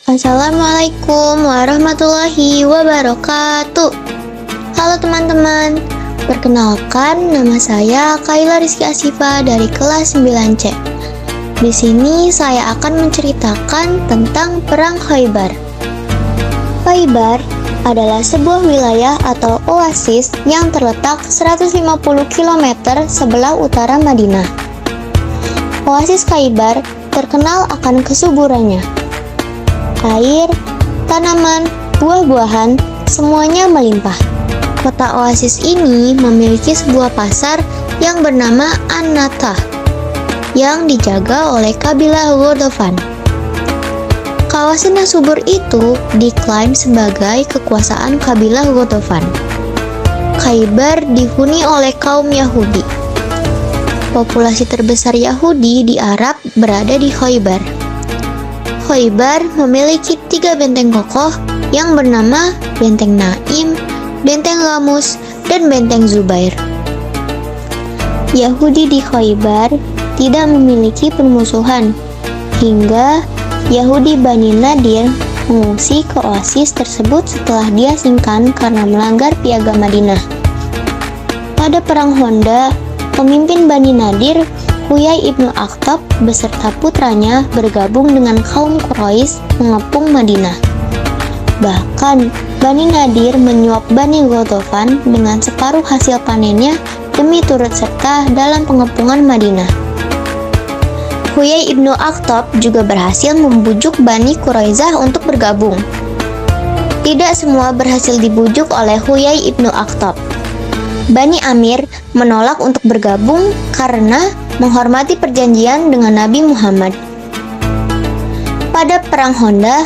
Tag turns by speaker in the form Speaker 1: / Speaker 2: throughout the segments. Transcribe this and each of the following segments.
Speaker 1: Assalamualaikum warahmatullahi wabarakatuh. Halo teman-teman, perkenalkan nama saya Kaila Rizky Asifa dari kelas 9C. Di sini saya akan menceritakan tentang Perang Khaybar. Khaybar adalah sebuah wilayah atau oasis yang terletak 150 km sebelah utara Madinah. Oasis Khaybar terkenal akan kesuburannya. Air, tanaman, buah-buahan, semuanya melimpah. Kota oasis ini memiliki sebuah pasar yang bernama An-Natah yang dijaga oleh kabilah Ghodofan. Kawasan yang subur itu diklaim sebagai kekuasaan kabilah Ghodofan. Khaybar dihuni oleh kaum Yahudi. Populasi terbesar Yahudi di Arab berada di Khaybar. Khaybar memiliki 3 benteng kokoh yang bernama Benteng Naim, Benteng Ghamus, dan Benteng Zubair. Yahudi di Khaybar tidak memiliki permusuhan hingga Yahudi Bani Nadir mengungsi ke oasis tersebut setelah diasingkan karena melanggar piagam Madinah. Pada Perang Honda, pemimpin Bani Nadir Huyai ibnu Akhtab beserta putranya bergabung dengan kaum Quraisy mengepung Madinah. Bahkan, Bani Nadir menyuap Bani Ghodofan dengan separuh hasil panennya demi turut serta dalam pengepungan Madinah. Huyai ibnu Akhtab juga berhasil membujuk Bani Quraisyah untuk bergabung. Tidak semua berhasil dibujuk oleh Huyai ibnu Akhtab. Bani Amir menolak untuk bergabung karena menghormati perjanjian dengan Nabi Muhammad. Pada Perang Honda,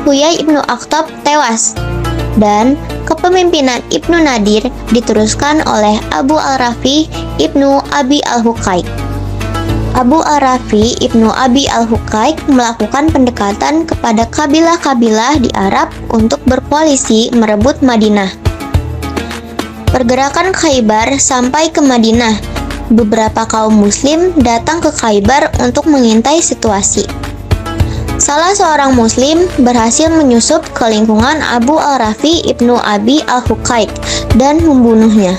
Speaker 1: Huyai ibnu Akhtab tewas dan kepemimpinan Ibnu Nadir diteruskan oleh Abu al-Rafi ibnu Abi al-Huqaiq. Abu al-Rafi ibnu Abi al-Huqaiq melakukan pendekatan kepada kabilah-kabilah di Arab untuk berkoalisi merebut Madinah. Pergerakan Khaybar sampai ke Madinah. Beberapa kaum muslim datang ke Khaybar untuk mengintai situasi. Salah seorang muslim berhasil menyusup ke lingkungan Abu al-Rafi ibnu Abi al-Huqaiq dan membunuhnya.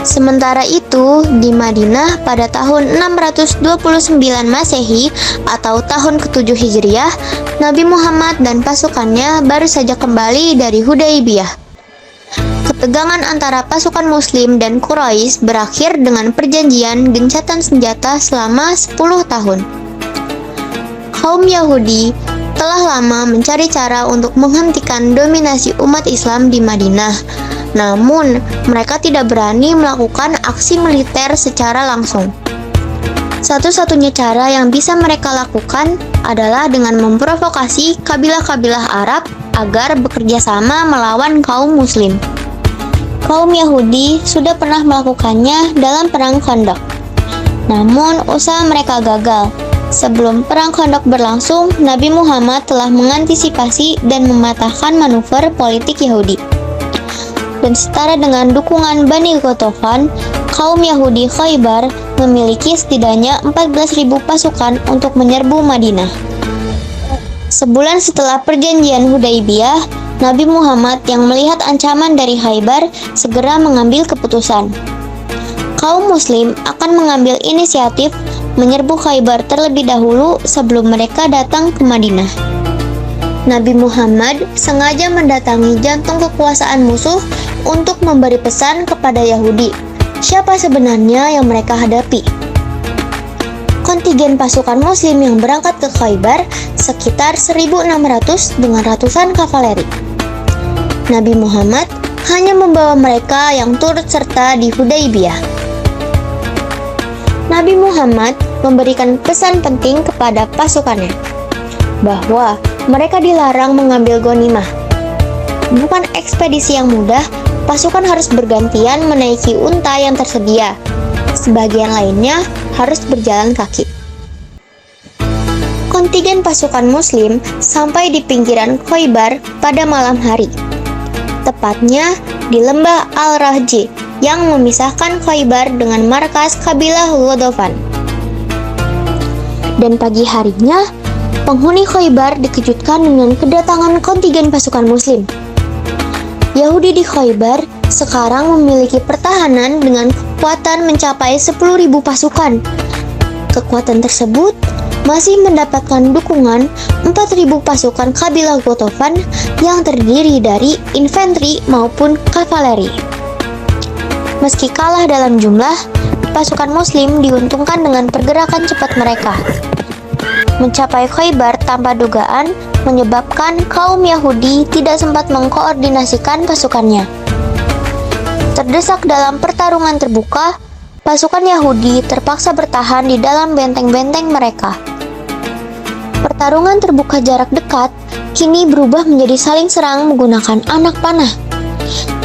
Speaker 1: Sementara itu, di Madinah pada tahun 629 Masehi atau tahun ke-7 Hijriah, Nabi Muhammad dan pasukannya baru saja kembali dari Hudaybiyah. Ketegangan antara pasukan Muslim dan Quraisy berakhir dengan perjanjian gencatan senjata selama 10 tahun. Kaum Yahudi telah lama mencari cara untuk menghentikan dominasi umat Islam di Madinah. Namun, mereka tidak berani melakukan aksi militer secara langsung. Satu-satunya cara yang bisa mereka lakukan adalah dengan memprovokasi kabilah-kabilah Arab agar bekerja sama melawan kaum Muslim. Kaum Yahudi sudah pernah melakukannya dalam Perang Khandaq. Namun, usaha mereka gagal. Sebelum Perang Khandaq berlangsung, Nabi Muhammad telah mengantisipasi dan mematahkan manuver politik Yahudi. Dan setara dengan dukungan Bani Ghodofan, kaum Yahudi Khaybar memiliki setidaknya 14.000 pasukan untuk menyerbu Madinah. Sebulan setelah perjanjian Hudaybiyah, Nabi Muhammad yang melihat ancaman dari Khaybar segera mengambil keputusan. Kaum muslim akan mengambil inisiatif menyerbu Khaybar terlebih dahulu sebelum mereka datang ke Madinah. Nabi Muhammad sengaja mendatangi jantung kekuasaan musuh untuk memberi pesan kepada Yahudi siapa sebenarnya yang mereka hadapi. Kontigen pasukan muslim yang berangkat ke Khaybar sekitar 1.600 dengan ratusan kavaleri. Nabi Muhammad hanya membawa mereka yang turut serta di Hudaybiyah. Nabi Muhammad memberikan pesan penting kepada pasukannya bahwa mereka dilarang mengambil ghanimah. Bukan ekspedisi yang mudah, pasukan harus bergantian menaiki unta yang tersedia. Sebagian lainnya harus berjalan kaki. Kontingen pasukan muslim sampai di pinggiran Khaybar pada malam hari. Tepatnya di lembah Al-Rahji yang memisahkan Khaybar dengan markas kabilah Ghodofan. Dan pagi harinya, penghuni Khaybar dikejutkan dengan kedatangan kontingen pasukan Muslim. Yahudi di Khaybar sekarang memiliki pertahanan dengan kekuatan mencapai 10.000 pasukan. Kekuatan tersebut masih mendapatkan dukungan 4.000 pasukan kabilah Ghatafan yang terdiri dari infanteri maupun kavaleri. Meski kalah dalam jumlah, pasukan Muslim diuntungkan dengan pergerakan cepat mereka. Mencapai Khaybar tanpa dugaan menyebabkan kaum Yahudi tidak sempat mengkoordinasikan pasukannya. Terdesak dalam pertarungan terbuka, pasukan Yahudi terpaksa bertahan di dalam benteng-benteng mereka. Pertarungan terbuka jarak dekat kini berubah menjadi saling serang menggunakan anak panah.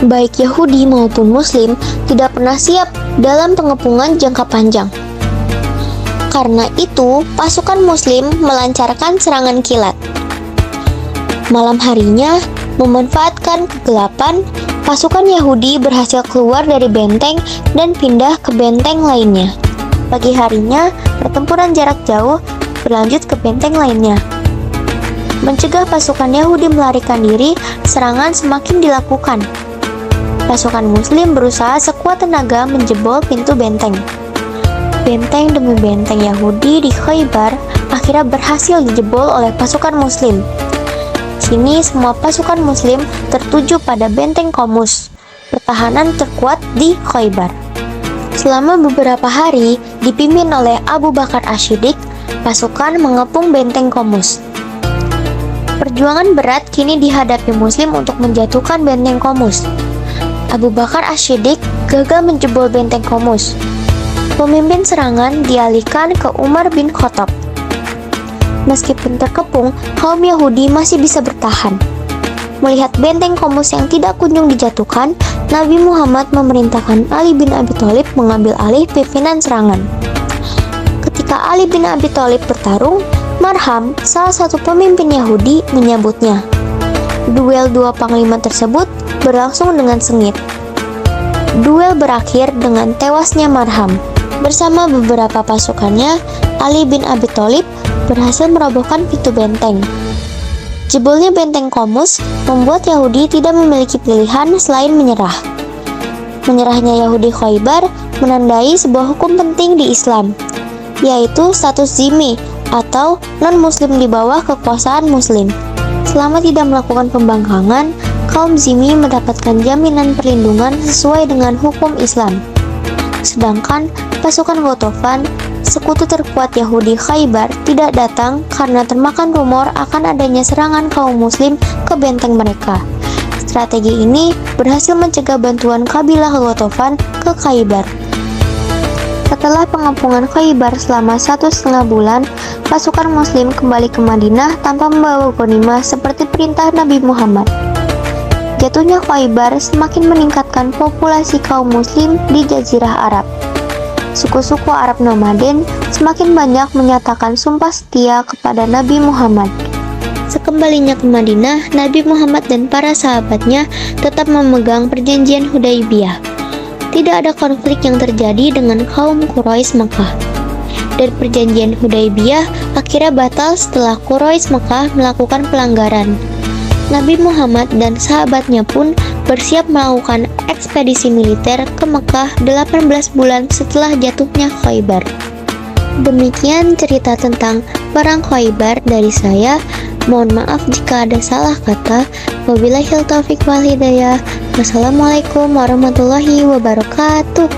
Speaker 1: Baik Yahudi maupun Muslim tidak pernah siap dalam pengepungan jangka panjang. Karena itu, pasukan Muslim melancarkan serangan kilat. Malam harinya, memanfaatkan kegelapan, pasukan Yahudi berhasil keluar dari benteng dan pindah ke benteng lainnya. Pagi harinya, pertempuran jarak jauh berlanjut ke benteng lainnya. Mencegah pasukan Yahudi melarikan diri, serangan semakin dilakukan. Pasukan Muslim berusaha sekuat tenaga menjebol pintu benteng. Benteng demi benteng Yahudi di Khaybar akhirnya berhasil dijebol oleh pasukan Muslim. Kini semua pasukan Muslim tertuju pada benteng Qomus, pertahanan terkuat di Khaybar. Selama beberapa hari dipimpin oleh Abu Bakar Ash-Shiddiq, pasukan mengepung benteng Qomus. Perjuangan berat kini dihadapi Muslim untuk menjatuhkan benteng Qomus. Abu Bakar Ash-Shiddiq gagal menjebol benteng Qomus. Pemimpin serangan dialihkan ke Umar bin Khattab. Meskipun terkepung, kaum Yahudi masih bisa bertahan. Melihat benteng Qomus yang tidak kunjung dijatuhkan, Nabi Muhammad memerintahkan Ali bin Abi Thalib mengambil alih pimpinan serangan. Ketika Ali bin Abi Thalib bertarung, Marham, salah satu pemimpin Yahudi, menyambutnya. Duel dua panglima tersebut berlangsung dengan sengit. Duel berakhir dengan tewasnya Marham. Bersama beberapa pasukannya, Ali bin Abi Thalib berhasil merobohkan pintu benteng. Jebolnya benteng Qomus membuat Yahudi tidak memiliki pilihan selain menyerah. Menyerahnya Yahudi Khaybar menandai sebuah hukum penting di Islam, yaitu status zimmi atau non-muslim di bawah kekuasaan muslim. Selama tidak melakukan pembangkangan, kaum zimmi mendapatkan jaminan perlindungan sesuai dengan hukum Islam. Sedangkan pasukan Ghatafan, sekutu terkuat Yahudi Khaybar, tidak datang karena termakan rumor akan adanya serangan kaum muslim ke benteng mereka. Strategi ini berhasil mencegah bantuan kabilah Ghatafan ke Khaybar. Setelah pengepungan Khaybar selama 1,5 bulan, pasukan muslim kembali ke Madinah tanpa membawa ghanimah seperti perintah Nabi Muhammad. Jatuhnya Khaybar semakin meningkatkan populasi kaum muslim di Jazirah Arab. Suku-suku Arab nomaden semakin banyak menyatakan sumpah setia kepada Nabi Muhammad. Sekembalinya ke Madinah, Nabi Muhammad dan para sahabatnya tetap memegang perjanjian Hudaybiyah. Tidak ada konflik yang terjadi dengan kaum Quraisy Mekah. Dan perjanjian Hudaybiyah akhirnya batal setelah Quraisy Mekah melakukan pelanggaran. Nabi Muhammad dan sahabatnya pun bersiap melakukan ekspedisi militer ke Mekah 18 bulan setelah jatuhnya Khaybar. Demikian cerita tentang perang Khaybar dari saya. Mohon maaf jika ada salah kata. Wabillahil taufiq wal hidayah. Wassalamualaikum warahmatullahi wabarakatuh.